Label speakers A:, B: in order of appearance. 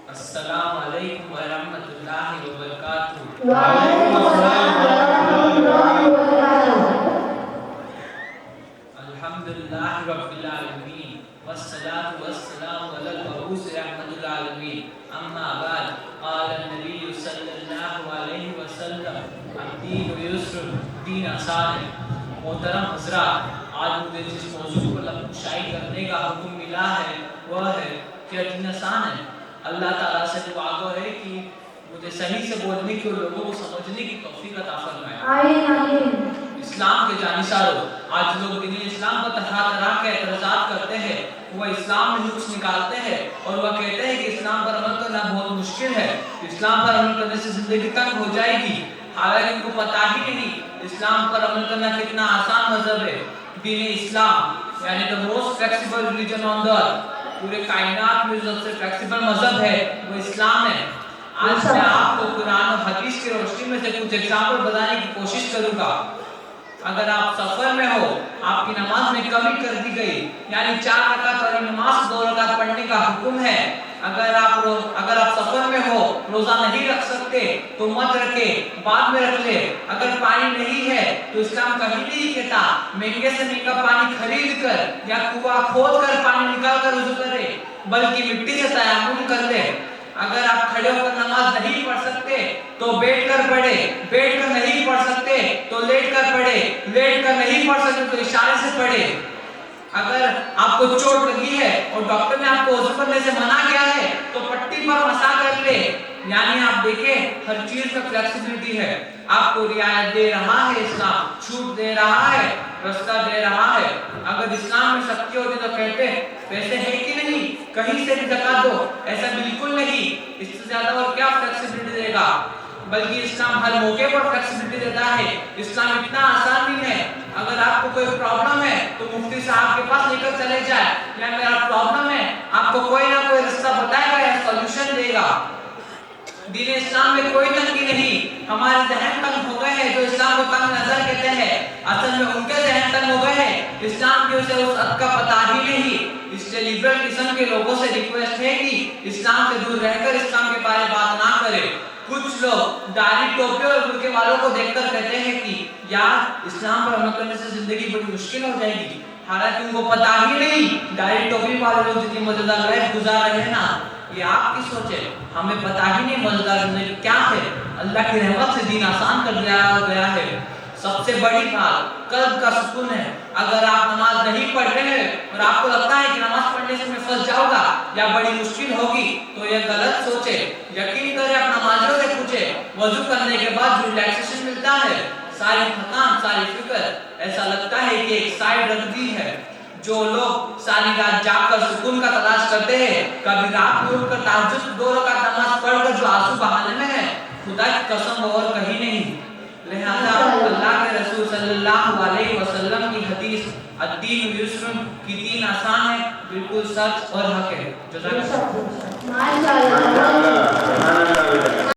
A: السلام علیکم ورحمۃ اللہ وبرکاتہ.
B: وعلیکم السلام ورحمۃ اللہ وبرکاتہ.
A: الحمدللہ رب العالمین والصلاة والسلام علی المبعوث رحمۃ للعالمین. اما بعد قال النبی صلی اللہ علیہ وسلم الدین یسر، دین آسان ہے. محترم حضرات، آج مجھے جس موضوع پر لفظ شائع کرنے کا حکم ملا ہے وہ ہے کہ دین آسان ہے. اللہ تعالیٰ سے دعا گو ہے کہ مجھے صحیح سے بولنے کی اور لوگوں کو سمجھنے کی توفیق عطا فرمائے.
B: آمین آمین.
A: اسلام کے جانشاروں، آج لوگ دین اسلام پر طرح طرح کے اعتراضات کرتے ہیں. وہ اسلام میں نقص نکالتے ہیں اور وہ کہتے ہیں کہ اسلام پر عمل کرنا بہت مشکل ہے، اسلام پر عمل کرنے سے زندگی تنگ ہو جائے گی. حالانکہ ان کو پتہ ہی نہیں اسلام پر عمل کرنا کتنا آسان مذہب ہے. دین اسلام یعنی the most flexible religion on the earth، پورے کائنات میں جو سب سے فلیکسیبل مذہب ہے وہ اسلام ہے. آج میں آپ کو قرآن اور حدیث کی روشنی میں سے کچھ ایگزامپل بتانے کی کوشش کروں گا. اگر آپ سفر میں ہو، آپ کی نماز میں کمی کر دی گئی، یعنی 4 رکعت والی نماز 2 رکعت پڑھنے کا حکم ہے. اگر آپ سفر میں ہو، روزہ نہیں رکھ سکتے تو مت رکھے، بعد میں رکھ لے. اگر پانی نہیں ہے تو اسلام کبھی نہیں کہتا مہنگے سے مہنگا پانی خرید کر یا کنواں کھود کر پانی نکال کر وضو کرے، بلکہ مٹی سے تیمم کر لے. اگر آپ کھڑے ہو کر نماز نہیں پڑھ سکتے تو بیٹھ کر پڑھے، بیٹھ کر نہیں پڑھ سکتے تو لیٹ کر پڑھے، لیٹ کر نہیں پڑھ سکتے تو اشارے سے پڑھے. اگر آپ کو چوٹ لگی ہے اور ڈاکٹر نے آپ کو وضو کرنے سے منع کیا ہے تو پٹی پر مسا کر لے. یعنی آپ دیکھیں ہر چیز میں فلیکسیبلٹی ہے. آپ کو رعایت دے رہا ہے، اسلام چھوٹ دے رہا ہے، رستہ دے رہا ہے. اگر اسلام میں سختی ہوتی تو کہتے پیسے ہے کہ نہیں کہیں سے بھی زکات دو، ایسا بالکل نہیں. اس سے زیادہ اور کیا فلیکسیبلٹی دے گا؟ بلکہ اسلام ہر موقع پر فلیکسیبلٹی دیتا ہے. اسلام اتنا آسان بھی ہے، اگر آپ کو کوئی پرابلم ہے تو مفتی صاحب کے پاس لے کر چلے جائے، یا میرا پرابلم ہے، آپ کو کوئی نہ کوئی رستہ بتائے گا یا سولوشن دے گا. دین اسلام میں کوئی تنگی نہیں. ہمارے ذہن تنگ ہو گئے ہیں جو اسلام کو تنگ نظر کہتے ہیں، اصل میں ان کے ذہن تنگ ہو گئے ہیں، اسلام کی اسے اس حد کا پتہ ہی نہیں. اس لیے لیبرل قسم کے لوگوں سے ریکویسٹ ہے کہ اسلام سے دور رہ کر اسلام کے بارے بات نہ کرے. کچھ لوگ داڑھی ٹوپی اور برقعے والوں کو دیکھ کر کہتے ہیں کہ یار اسلام پر عمل کرنے سے زندگی بڑی مشکل ہو جائے گی. حالانکہ ان کو پتہ ہی نہیں داڑھی ٹوپی والے لوگ جتنی مزیدار لائف گزار رہے ہیں نا، یہ آپ کی سوچ ہے. ہمیں پتہ ہی نہیں مزیدار زندگی کیا ہے. اللہ کی رحمت سے دین آسان کر دیا گیا ہے. سب سے بڑی بات قلب کا سکون ہے. اگر آپ نماز نہیں پڑھ رہے ہیں اور آپ کو لگتا ہے کہ نماز پڑھنے سے میں پھنس جاؤں گا یا بڑی مشکل ہوگی تو یہ غلط سوچے. یقین کرے اپنا نمازیوں سے پوچھے، وضو کرنے کے بعد جو ریلیکسیشن ملتا ہے، ساری تھکان، ساری فکر ایسا لگتا ہے کہ ایک سائیڈ رکھ دی ہے. جو لوگ ساری رات جاگ کر سکون کا تلاش کرتے ہیں، کبھی رات میں اٹھ کر تہجد 2 رکعت نماز پڑھ کر جو آنسو بہانے میں ہے، خدا کی قسم اور کہیں نہیں. لہذا اللہ کے رسول صلی اللہ علیہ وسلم کی حدیث الدین یسر کی دین آسان ہے بالکل سچ اور حق ہے. جزاک اللہ.